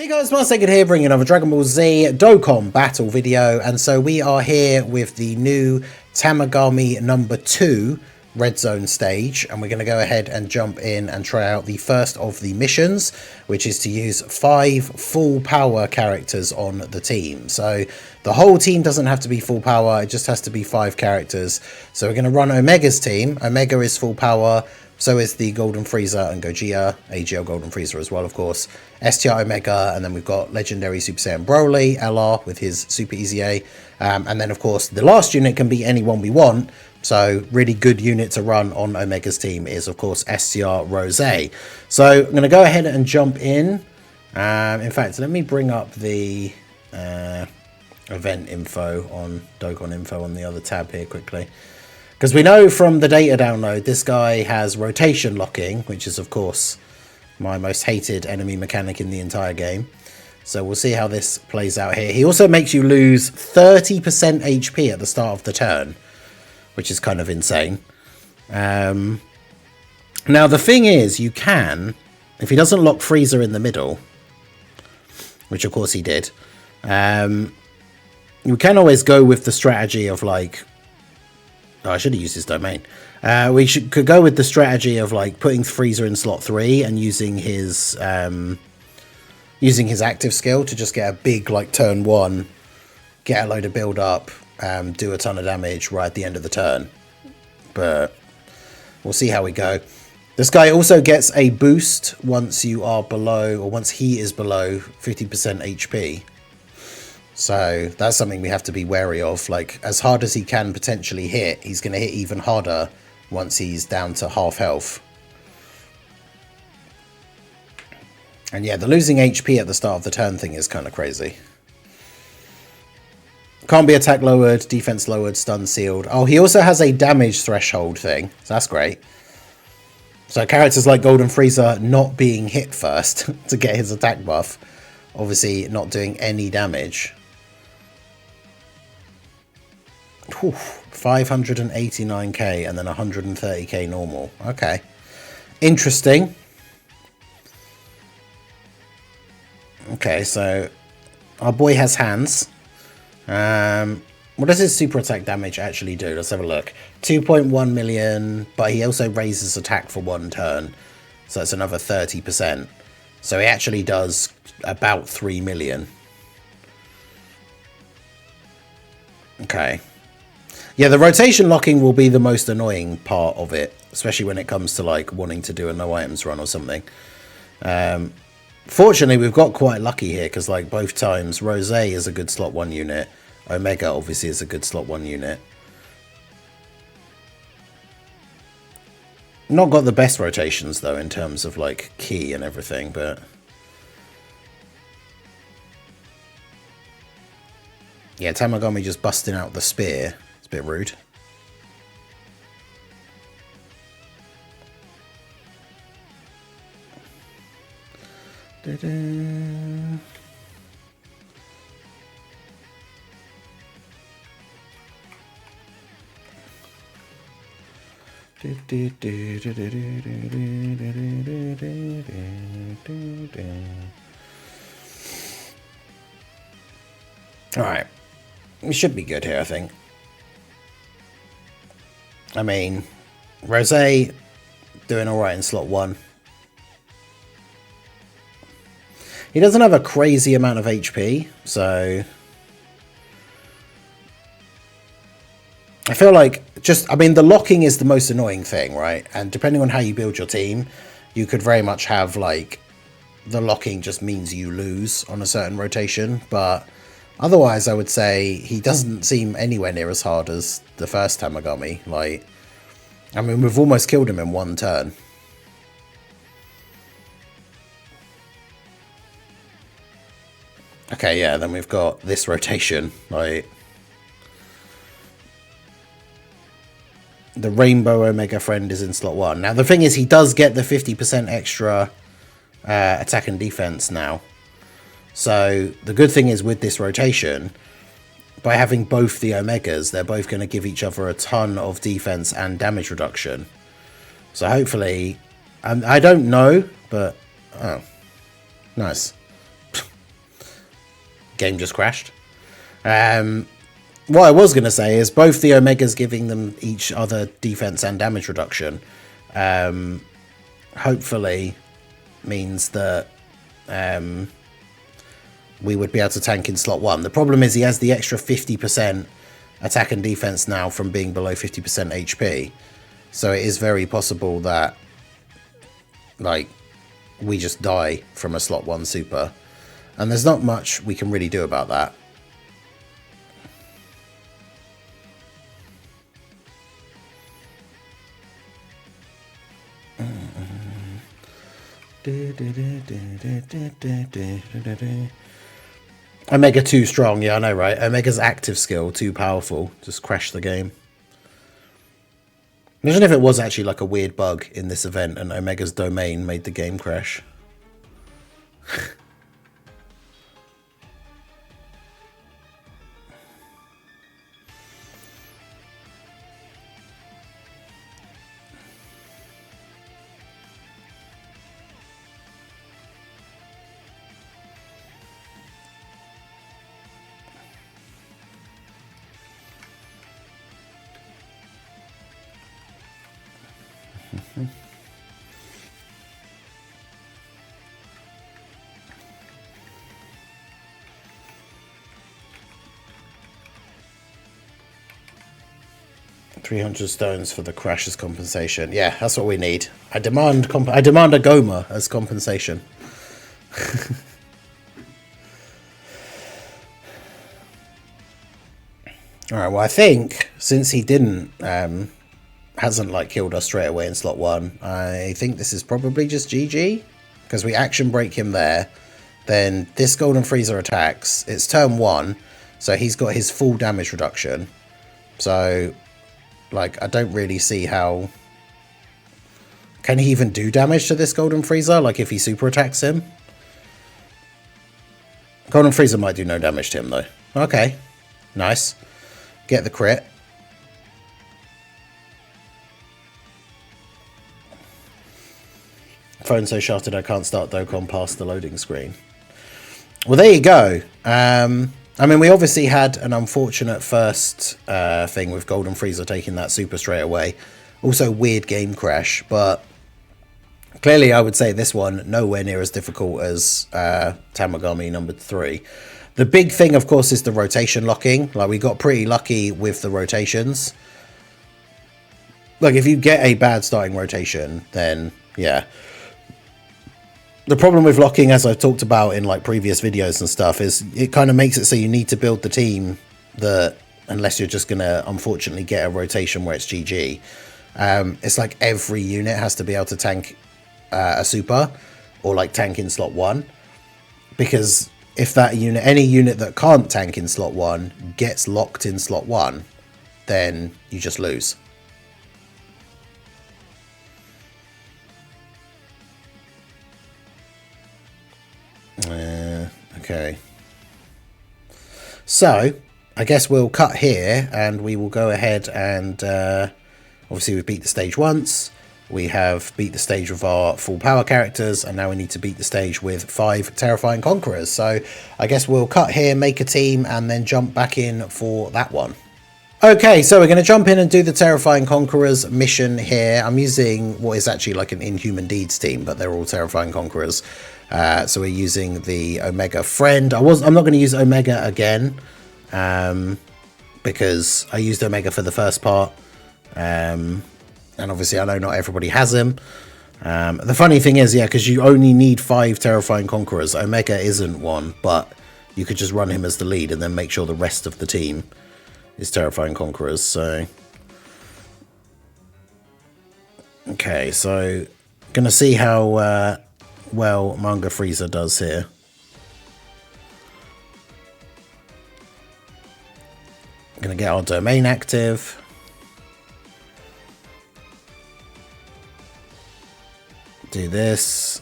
Hey guys, Marseged here, bringing another Dragon Ball Z Dokkan battle video, and so we are here with the new Tamagami number 2 Red Zone stage, and we're going to go ahead and jump in and try out the first of the missions, which is to use 5 full power characters on the team. So the whole team doesn't have to be full power, it just has to be 5 characters. So we're going to run Omega's team. Omega is full power. So is the Golden Frieza and Gogeta, AGL Golden Frieza as well, of course. STR Omega, and then we've got Legendary Super Saiyan Broly, LR with his Super Easy A. And then, of course, the last unit can be anyone we want. So really good unit to run on Omega's team is, of course, STR Rose. So I'm going to go ahead and jump in. In fact, let me bring up the event info on Dokkan info on the other tab here quickly. Because we know from the data download, this guy has rotation locking, which is, of course, my most hated enemy mechanic in the entire game. So we'll see how this plays out here. He also makes you lose 30% HP at the start of the turn, which is kind of insane. Now, the thing is, you can, if he doesn't lock Frieza in the middle, which, of course, he did, you can always go with the strategy of, like, oh, I should have used his domain. Could go with the strategy of like putting Frieza in slot 3 and using his active skill to just get a big like turn 1, get a load of build up, do a ton of damage right at the end of the turn. But we'll see how we go. This guy also gets a boost once you are below, or once he is below 50% HP. So that's something we have to be wary of. Like, as hard as he can potentially hit, he's going to hit even harder once he's down to half health. And yeah, the losing HP at the start of the turn thing is kind of crazy. Can't be attack lowered, defense lowered, stun sealed. Oh, he also has a damage threshold thing, so that's great. So characters like Golden Frieza not being hit first to get his attack buff. Obviously not doing any damage. 589k and then 130k normal. Okay. Interesting. Okay, so our boy has hands. What does his super attack damage actually do? Let's have a look. 2.1 million, but he also raises attack for 1 turn. So that's another 30%. So he actually does about 3 million. Okay. Yeah, the rotation locking will be the most annoying part of it, especially when it comes to like wanting to do a no items run or something. Fortunately, we've got quite lucky here because like both times Rose is a good slot 1 unit. Omega obviously is a good slot 1 unit. Not got the best rotations though in terms of like key and everything, but yeah, Tamagami just busting out the spear. It's a bit rude. All right. We should be good here, I think. I mean, Rose doing alright in slot 1. He doesn't have a crazy amount of HP, so I feel like I mean, the locking is the most annoying thing, right? And depending on how you build your team, you could very much have like the locking just means you lose on a certain rotation, but otherwise, I would say he doesn't seem anywhere near as hard as the first Tamagami. Like, I mean, we've almost killed him in 1 turn. Okay, yeah, then we've got this rotation. Like, the Rainbow Omega friend is in slot 1. Now, the thing is, he does get the 50% extra attack and defense now. So the good thing is with this rotation, by having both the Omegas, they're both going to give each other a ton of defense and damage reduction. So hopefully, I don't know, but oh, nice. game just crashed. What I was going to say is both the Omegas giving them each other defense and damage reduction hopefully means that we would be able to tank in slot 1. The problem is he has the extra 50% attack and defense now from being below 50% HP. So it is very possible that, like, we just die from a slot 1 super. And there's not much we can really do about that. Omega too strong, yeah, I know, right? Omega's active skill too powerful, just crashed the game. Imagine if it was actually like a weird bug in this event and Omega's domain made the game crash. 300 stones for the crash as compensation. Yeah, that's what we need. I demand a Goma as compensation. Alright, well I think since he didn't hasn't like killed us straight away in slot 1, I think this is probably just GG. Because we action break him there. Then this Golden Freezer attacks. It's turn 1, so he's got his full damage reduction. So, like, I don't really see how... Can he even do damage to this Golden Freezer? Like, if he super attacks him? Golden Freezer might do no damage to him, though. Okay. Nice. Get the crit. Phone so shuttered I can't start Dokkan past the loading screen. Well, there you go. I mean, we obviously had an unfortunate first thing with Golden Freezer taking that super straight away. Also, weird game crash, but clearly I would say this one nowhere near as difficult as Tamagami number 3. The big thing, of course, is the rotation locking. Like, we got pretty lucky with the rotations. Like, if you get a bad starting rotation, then, yeah. The problem with locking, as I've talked about in like previous videos and stuff, is it kind of makes it so you need to build the team that, unless you're just going to unfortunately get a rotation where it's GG, it's like every unit has to be able to tank a super or like tank in slot 1. Because if that unit, any unit that can't tank in slot 1 gets locked in slot 1, then you just lose. Okay, so I guess we'll cut here and we will go ahead and obviously we've beat the stage once, we have beat the stage with our full power characters, and now we need to beat the stage with 5 terrifying conquerors. So I guess we'll cut here, make a team, and then jump back in for that one. Okay, so we're going to jump in and do the Terrifying Conquerors mission here. I'm using what is actually like an Inhuman Deeds team, but they're all Terrifying Conquerors. So we're using the Omega Friend. I'm not going to use Omega again, because I used Omega for the first part. And obviously I know not everybody has him. The funny thing is, yeah, because you only need 5 Terrifying Conquerors. Omega isn't one, but you could just run him as the lead and then make sure the rest of the team is Terrifying Conquerors. So okay, so gonna see how well Manga Freezer does here. Gonna get our domain active. Do this.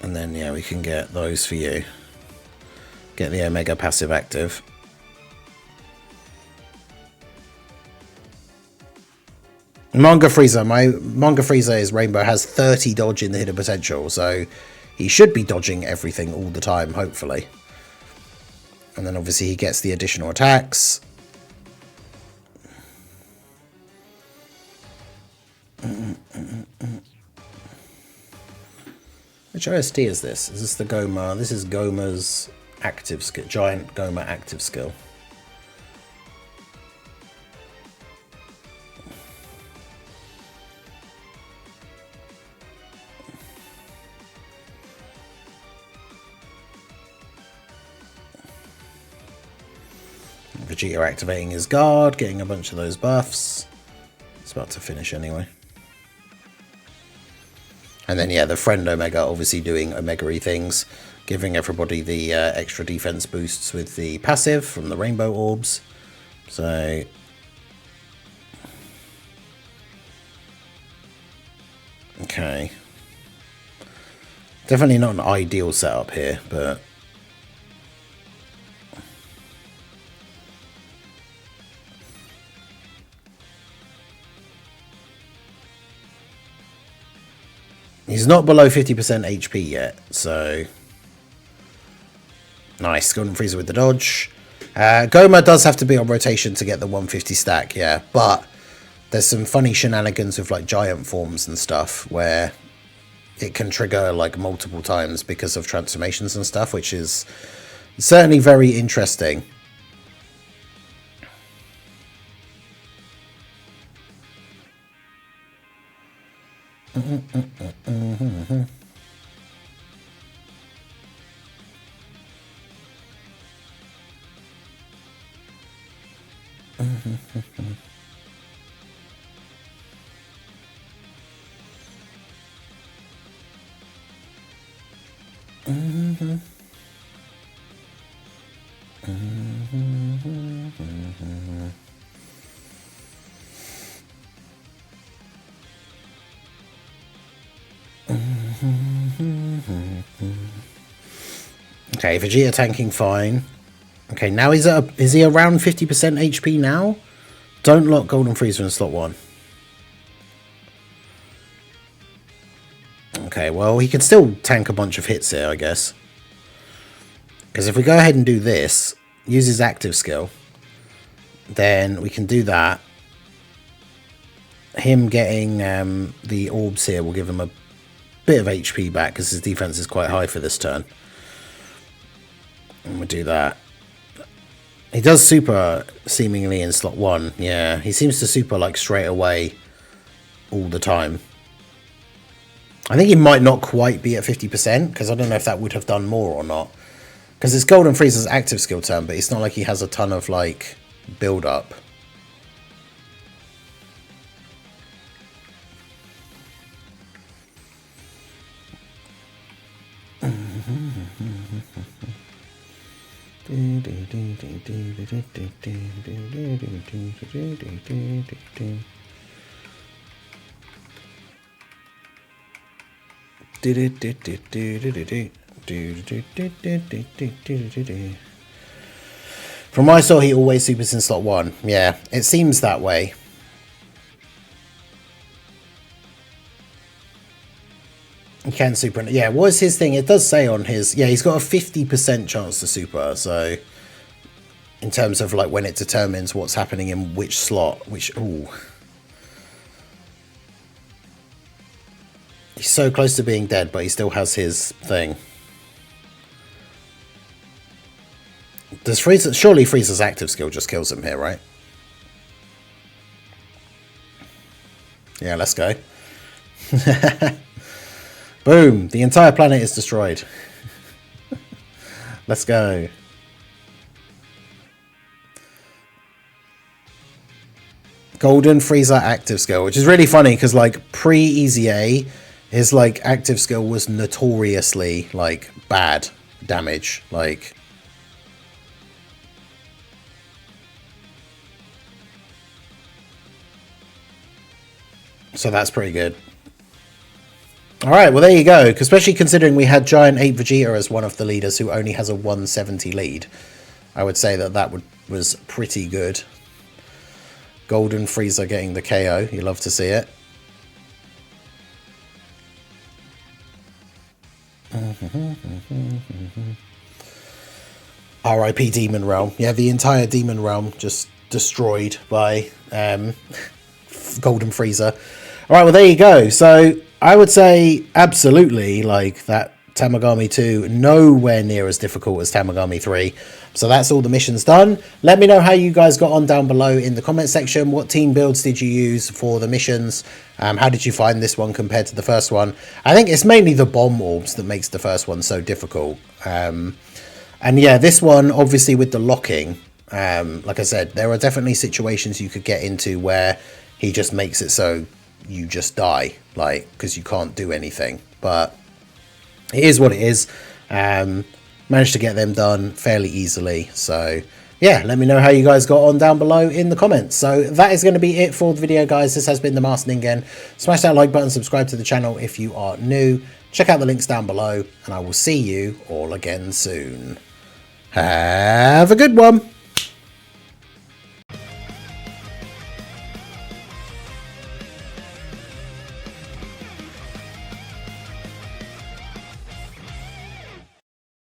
And then yeah, we can get those for you. Get the Omega passive active. My Manga Freezer is Rainbow, has 30 dodge in the hidden potential, so he should be dodging everything all the time, hopefully. And then obviously he gets the additional attacks. Which OST is this? Is this the Goma? This is Goma's active skill, giant Goma active skill. Vegeta activating his guard, getting a bunch of those buffs. It's about to finish anyway. And then, yeah, the friend Omega obviously doing Omega-y things, giving everybody the extra defense boosts with the passive from the rainbow orbs. So, okay. Definitely not an ideal setup here, but he's not below 50% HP yet, so nice. Golden Frieza with the dodge. Goma does have to be on rotation to get the 150 stack, yeah, but there's some funny shenanigans with like giant forms and stuff where it can trigger like multiple times because of transformations and stuff, which is certainly very interesting. Okay, Vegeta tanking fine. Okay, now is he around 50% HP now? Don't lock Golden Frieza in slot 1. Okay, well, he can still tank a bunch of hits here, I guess. Because if we go ahead and do this, use his active skill, then we can do that. Him getting the orbs here will give him a bit of HP back because his defense is quite high for this turn. And we'll do that. He does super seemingly in slot 1. Yeah, he seems to super like straight away all the time. I think he might not quite be at 50% because I don't know if that would have done more or not. Because it's Golden Frieza's active skill turn, but it's not like he has a ton of like build up. From what I saw, he always supers in slot 1. Yeah, it seems that way. He can super. Yeah, what is his thing? It does say on his... Yeah, he's got a 50% chance to super, so... In terms of like when it determines what's happening in which slot, which... Ooh. He's so close to being dead, but he still has his thing. Does Frieza... Surely Frieza's active skill just kills him here, right? Yeah, let's go. Boom! The entire planet is destroyed. Let's go. Golden Frieza active skill, which is really funny because like pre-Easy A, his like active skill was notoriously like bad damage. Like so that's pretty good. Alright, well there you go, especially considering we had Giant Ape Vegeta as one of the leaders who only has a 170 lead. I would say that was pretty good. Golden Frieza getting the KO, you love to see it. R.I.P. Demon Realm. Yeah, the entire Demon Realm just destroyed by Golden Freezer. All right, well, there you go. So I would say absolutely, like, that Tamagami 2, nowhere near as difficult as Tamagami 3. So that's all the missions done. Let me know how you guys got on down below in the comment section. What team builds did you use for the missions? How did you find this one compared to the first one? I think it's mainly the bomb orbs that makes the first one so difficult. And yeah, this one, obviously with the locking, like I said, there are definitely situations you could get into where he just makes it so you just die, like, because you can't do anything. But it is what it is. Managed to get them done fairly easily. So yeah, let me know how you guys got on down below in the comments. So that is going to be it for the video, guys. This has been the Master Ningen. Smash that like button, subscribe to the channel if you are new. Check out the links down below, and I will see you all again soon. Have a good one.